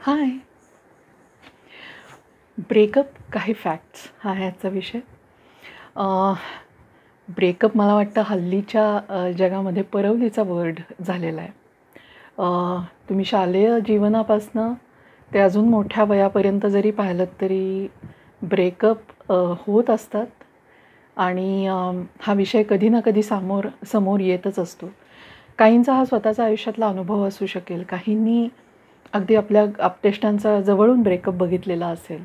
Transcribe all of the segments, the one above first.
हाय. Breakup काही facts हा आहे आजचा विषय. ब्रेकअप मला वाटतं हल्लीच्या जगामध्ये परवलीचा वर्ड झालेला आहे. तुम्ही शालेय जीवनापासनं ते अजून मोठ्या वयापर्यंत जरी पाहिलं तरी ब्रेकअप होत असतात आणि हा विषय कधी ना कधी समोर येतच असतो. काहींचा हा स्वतःचा आयुष्यातला अनुभव असू शकेल, काहींनी अगदी आपल्या आप्तेष्टांचा जवळून ब्रेकअप बघितलेला असेल.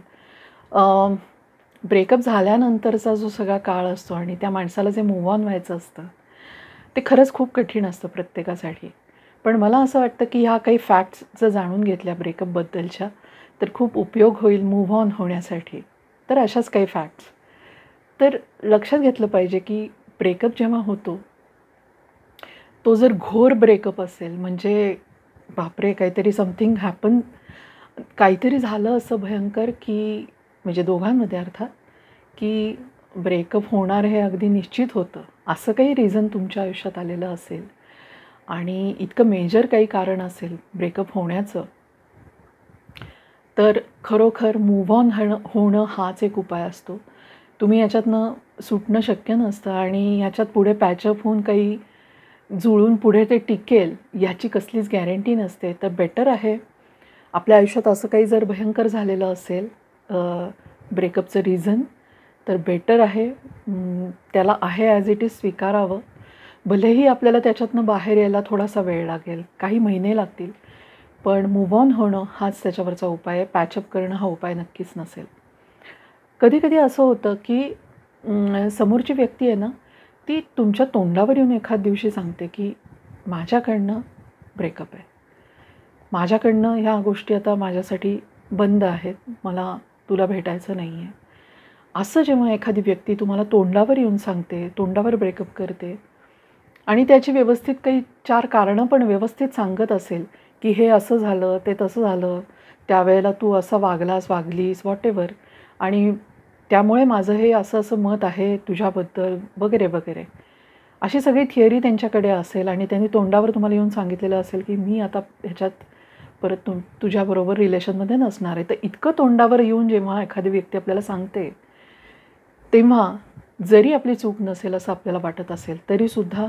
ब्रेकअप झाल्यानंतरचा जो सगळा काळ असतो आणि त्या माणसाला जे मूव्ह ऑन व्हायचं असतं ते खरंच खूप कठीण असतं प्रत्येकासाठी. पण मला असं वाटतं की ह्या काही फॅक्ट्स जर जाणून घेतल्या ब्रेकअपबद्दलच्या तर खूप उपयोग होईल मूव्ह ऑन होण्यासाठी. तर अशाच काही फॅक्ट्स. तर लक्षात घेतलं पाहिजे की ब्रेकअप जेव्हा होतो तो जर घोर ब्रेकअप असेल, म्हणजे बापरे काहीतरी समथिंग हॅपन, काहीतरी झालं असं भयंकर की म्हणजे दोघांमध्ये अर्थात, की ब्रेकअप होणार हे अगदी निश्चित होतं, असं काही रिझन तुमच्या आयुष्यात आलेलं असेल आणि इतकं मेजर काही कारण असेल ब्रेकअप होण्याचं, तर खरोखर मूव्ह ऑन होणं हाच एक उपाय असतो. तुम्ही याच्यातनं सुटणं शक्य नसतं आणि ह्याच्यात पुढे पॅचअप होऊन काही जुळून पुढे ते टिकेल याची कसलीच गॅरंटी नसते. तर बेटर आहे आपल्या आयुष्यात असं काही जर भयंकर झालेलं असेल ब्रेकअपचं रिझन, तर बेटर आहे त्याला आहे ॲज इट इज स्वीकारावं. भलेही आपल्याला त्याच्यातनं बाहेर यायला थोडासा वेळ लागेल, काही महिने लागतील, पण मूव्ह ऑन होणं हाच त्याच्यावरचा उपाय आहे. पॅचअप करणं हा उपाय नक्कीच नसेल. कधी कधी असं होतं की समोरची व्यक्ती आहे ना, ती तुमच्या तोंडावर येऊन एखाद दिवशी सांगते की माझ्याकडनं ब्रेकअप आहे, माझ्याकडनं ह्या गोष्टी आता माझ्यासाठी बंद आहेत, मला तुला भेटायचं नाही आहे. असं जेव्हा एखादी व्यक्ती तुम्हाला तोंडावर येऊन सांगते, तोंडावर ब्रेकअप करते आणि त्याची व्यवस्थित काही 4 कारणं पण व्यवस्थित सांगत असेल की हे असं झालं, ते तसं झालं, त्यावेळेला तू असा वागलीस व्हॉटेवर, आणि त्यामुळे माझं हे असं असं मत आहे तुझ्याबद्दल वगैरे वगैरे, अशी सगळी थिअरी त्यांच्याकडे असेल आणि त्यांनी तोंडावर तुम्हाला येऊन सांगितलेलं असेल की मी आता ह्याच्यात परत तुझ्याबरोबर रिलेशनमध्ये नसणार आहे. तर इतकं तोंडावर येऊन जेव्हा एखादी व्यक्ती आपल्याला सांगते, तेव्हा जरी आपली चूक नसेल असं आपल्याला वाटत असेल तरीसुद्धा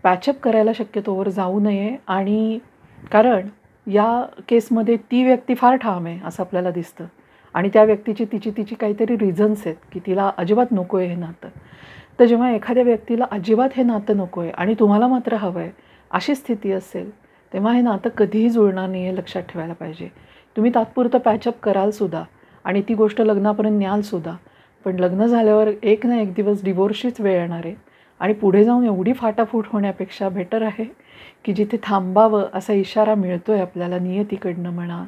पॅचअप करायला शक्यतोवर जाऊ नये. आणि कारण या केसमध्ये ती व्यक्ती फार ठाम आहे असं आपल्याला दिसतं आणि त्या व्यक्तीची तिची काहीतरी रिझन्स आहेत की तिला अजिबात नको आहे हे नातं. तर जेव्हा एखाद्या व्यक्तीला अजिबात हे नातं नको आहे आणि तुम्हाला मात्र हवं आहे अशी स्थिती असेल, तेव्हा हे नातं कधीही जुळणार नाही हे लक्षात ठेवायला पाहिजे. तुम्ही तात्पुरतं पॅचअप करालसुद्धा आणि ती गोष्ट लग्नापर्यंत न्यालसुद्धा, पण लग्न झाल्यावर एक ना एक दिवस डिवोर्सचीच वेळ येणार आहे आणि पुढे जाऊन एवढी फाटाफूट होण्यापेक्षा बेटर आहे की जिथे थांबावं असा इशारा मिळतो आहे आपल्याला नियतीकडनं म्हणा,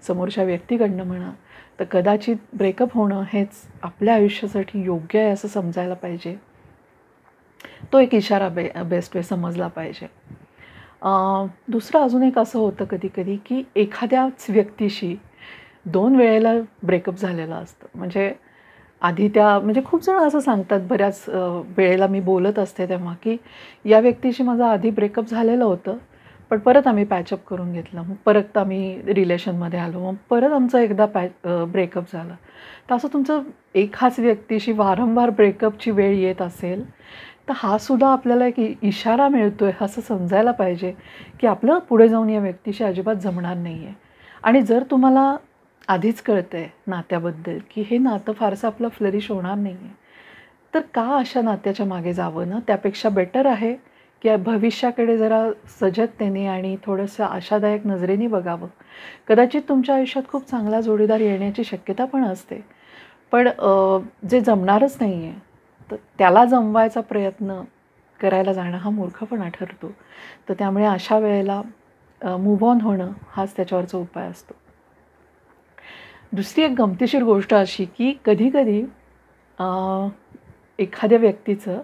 समोरच्या व्यक्तीकडनं म्हणा, तर कदाचित ब्रेकअप होणं हेच आपल्या आयुष्यासाठी योग्य आहे असं समजायला पाहिजे. तो एक इशारा बेस्ट वे समजला पाहिजे. दुसरं अजून एक असं होतं कधी कधी की एखाद्याच व्यक्तीशी 2 वेळेला ब्रेकअप झालेलं असतं. म्हणजे आधी म्हणजे खूप जण असं सांगतात, बऱ्याच वेळेला मी बोलत असते तेव्हा की या व्यक्तीशी माझं आधी ब्रेकअप झालेलं होतं, पण परत आम्ही पॅचअप करून घेतलं, मग परत आम्ही रिलेशनमध्ये आलो, मग परत आमचं एकदा ब्रेकअप झालं. तर असं तुमचं एकाच व्यक्तीशी वारंवार ब्रेकअपची वेळ येत असेल तर हा सुद्धा आपल्याला एक इशारा मिळतो आहे असं समजायला पाहिजे की आपलं पुढे जाऊन या व्यक्तीशी अजिबात जमणार नाही आहे. आणि जर तुम्हाला आधीच कळतं आहे नात्याबद्दल की हे नातं फारसं आपलं फ्लरिश होणार नाही आहे, तर का अशा नात्याच्या मागे जावं ना? त्यापेक्षा बेटर आहे की भविष्याकडे जरा सजगतेने आणि थोडंसं आशादायक नजरेने बघावं. कदाचित तुमच्या आयुष्यात खूप चांगला जोडीदार येण्याची शक्यता पण असते, पण जे जमणारच नाही आहे तर त्याला जमवायचा प्रयत्न करायला जाणं हा मूर्खपणा ठरतो. तर त्यामुळे अशा वेळेला मूव्ह ऑन होणं हाच त्याच्यावरचा उपाय असतो. दुसरी एक गमतीशीर गोष्ट अशी की कधीकधी एखाद्या व्यक्तीचं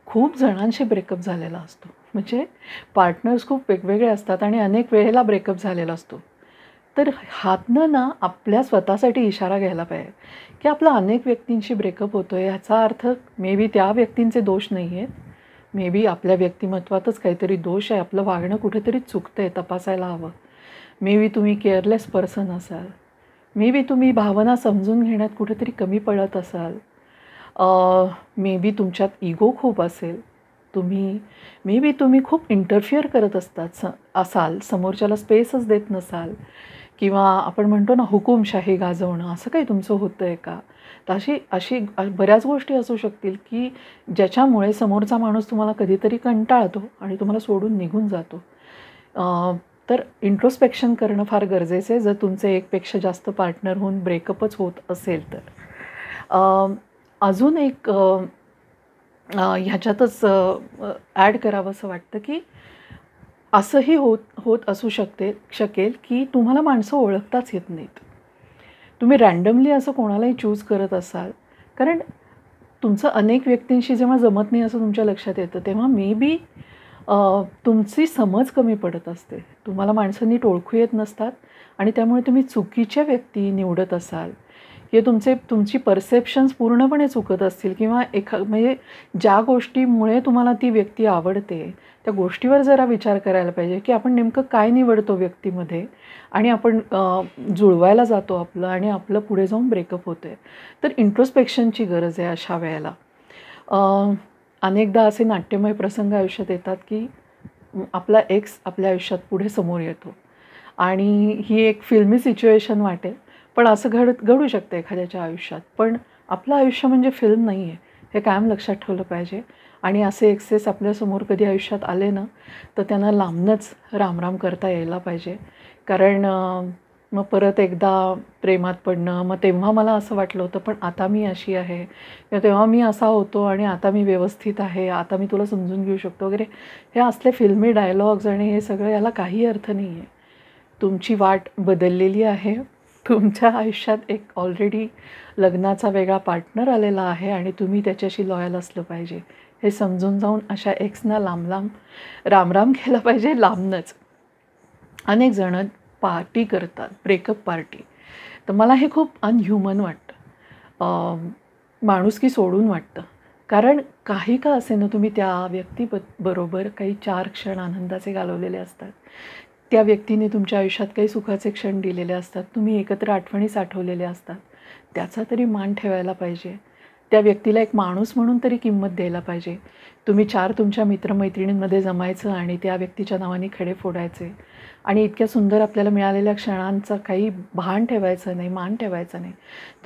खूप जणांशी ब्रेकअप झालेला असतो. म्हणजे पार्टनर्स खूप वेगवेगळे असतात आणि अनेक वेळेला ब्रेकअप झालेला असतो. तर ह्यातनं ना आपल्या स्वतःसाठी इशारा घ्यायला पाहिजे की आपला अनेक व्यक्तींशी ब्रेकअप होतो आहे, ह्याचा अर्थ मे बी त्या व्यक्तींचे दोष नाही आहेत, मे बी आपल्या व्यक्तिमत्वातच काहीतरी दोष आहे, आपलं वागणं कुठेतरी चुकतं आहे, तपासायला हवं. मे बी तुम्ही केअरलेस पर्सन असाल, मे बी तुम्ही भावना समजून घेण्यात कुठेतरी कमी पडत असाल, मे बी तुमच्यात इगो खूप असेल, मे बी तुम्ही खूप इंटरफिअर करत असाल, समोरच्याला स्पेसच देत नसाल, किंवा आपण म्हणतो ना हुकूमशाही गाजवणं, असं काही तुमचं होतं आहे का? तर अशी बऱ्याच गोष्टी असू शकतील की ज्याच्यामुळे समोरचा माणूस तुम्हाला कधीतरी कंटाळतो आणि तुम्हाला सोडून निघून जातो. तर इंट्रोस्पेक्शन करणं फार गरजेचं आहे जर तुमचे एकपेक्षा जास्त पार्टनर होऊन ब्रेकअपच होत असेल तर. अजून एक ह्याच्यातच ॲड करावं असं वाटतं की असंही होत असू शकेल की तुम्हाला माणसं ओळखताच येत नाहीत. तुम्ही रँडमली असं कोणालाही चूज करत असाल, कारण तुमचं अनेक व्यक्तींशी जेव्हा जमत नाही असं तुमच्या लक्षात येतं, तेव्हा मे बी तुमची समज कमी पडत असते. तुम्हाला माणसं नीट ओळखू येत नसतात आणि त्यामुळे तुम्ही चुकीच्या व्यक्ती निवडत असाल, हे तुमची परसेप्शन्स पूर्णपणे चुकत असतील, किंवा म्हणजे ज्या गोष्टीमुळे तुम्हाला ती व्यक्ती आवडते त्या गोष्टीवर जरा विचार करायला पाहिजे की आपण नेमकं काय निवडतो व्यक्तीमध्ये, आणि आपण जुळवायला जातो आपलं आणि आपलं पुढे जाऊन ब्रेकअप होतं आहे. तर इंट्रोस्पेक्शनची गरज आहे अशा वेळेला. अनेकदा असे नाट्यमय प्रसंग आयुष्यात येतात की आपला एक्स आपल्या आयुष्यात पुढे समोर येतो आणि ही एक फिल्मी सिच्युएशन वाटेल, पण असं घडू शकतं एखाद्याच्या आयुष्यात. पण आपलं आयुष्य म्हणजे फिल्म नाही आहे, हे कायम लक्षात ठेवलं पाहिजे. आणि असे एक्सेस आपल्यासमोर कधी आयुष्यात आले ना, तर त्यांना लांबनच रामराम करता यायला पाहिजे. कारण मग परत एकदा प्रेमात पडणं, मग तेव्हा मला असं वाटलं होतं पण आता मी अशी आहे, किंवा तेव्हा मी असा होतो आणि आता मी व्यवस्थित आहे, आता मी तुला समजून घेऊ शकतो वगैरे, हे असले फिल्मी डायलॉग्स आणि हे सगळं, याला काही अर्थ नाही आहे. तुमची वाट बदललेली आहे. तुमच्या आयुष्यात एक ऑलरेडी लग्नाचा वेगळा पार्टनर आलेला आहे आणि तुम्ही त्याच्याशी लॉयल असलं पाहिजे. हे समजून जाऊन अशा एक्सना लांब रामराम केला पाहिजे, लांबनच. अनेक जण पार्टी करतात, ब्रेकअप पार्टी. तर मला हे खूप अनह्युमन वाटतं, माणुसकी सोडून वाटतं. कारण काही का असे ना, तुम्ही त्या व्यक्तीबरोबर काही 4 क्षण आनंदाचे घालवलेले असतात. त्या व्यक्तीने तुमच्या आयुष्यात काही सुखाचे क्षण दिलेले असतात, तुम्ही एकत्र आठवणी साठवलेल्या असतात. त्याचा तरी मान ठेवायला पाहिजे. त्या व्यक्तीला एक माणूस म्हणून तरी किंमत द्यायला पाहिजे. तुम्ही 4 तुमच्या मित्रमैत्रिणींमध्ये जमायचं आणि त्या व्यक्तीच्या नावाने खडे फोडायचे आणि इतक्या सुंदर आपल्याला मिळालेल्या क्षणांचा काही भान ठेवायचं नाही, मान ठेवायचा नाही.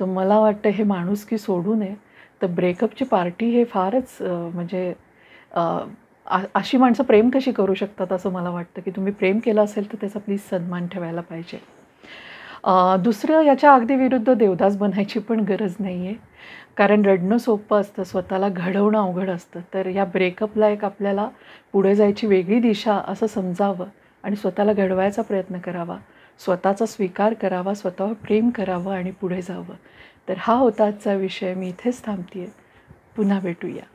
तर मला वाटतं हे माणुसकी सोडू नये. तर ब्रेकअपची पार्टी हे फारच म्हणजे अशी माणसं प्रेम कशी करू शकतात असं मला वाटतं, की तुम्ही प्रेम केलं असेल तर त्याचा प्लीज सन्मान ठेवायला पाहिजे. दुसरं, याच्या अगदी विरुद्ध देवदास बनायची पण गरज नाही आहे. कारण रडणं सोपं असतं, स्वतःला घडवणं अवघड असतं. तर या ब्रेकअपला एक आपल्याला पुढे जायची वेगळी दिशा असं समजावं आणि स्वतःला घडवायचा प्रयत्न करावा, स्वतःचा स्वीकार करावा, स्वतःवर प्रेम करावं आणि पुढे जावं. तर हा होता आजचा विषय. मी इथेच थांबते आहे. पुन्हा भेटूया.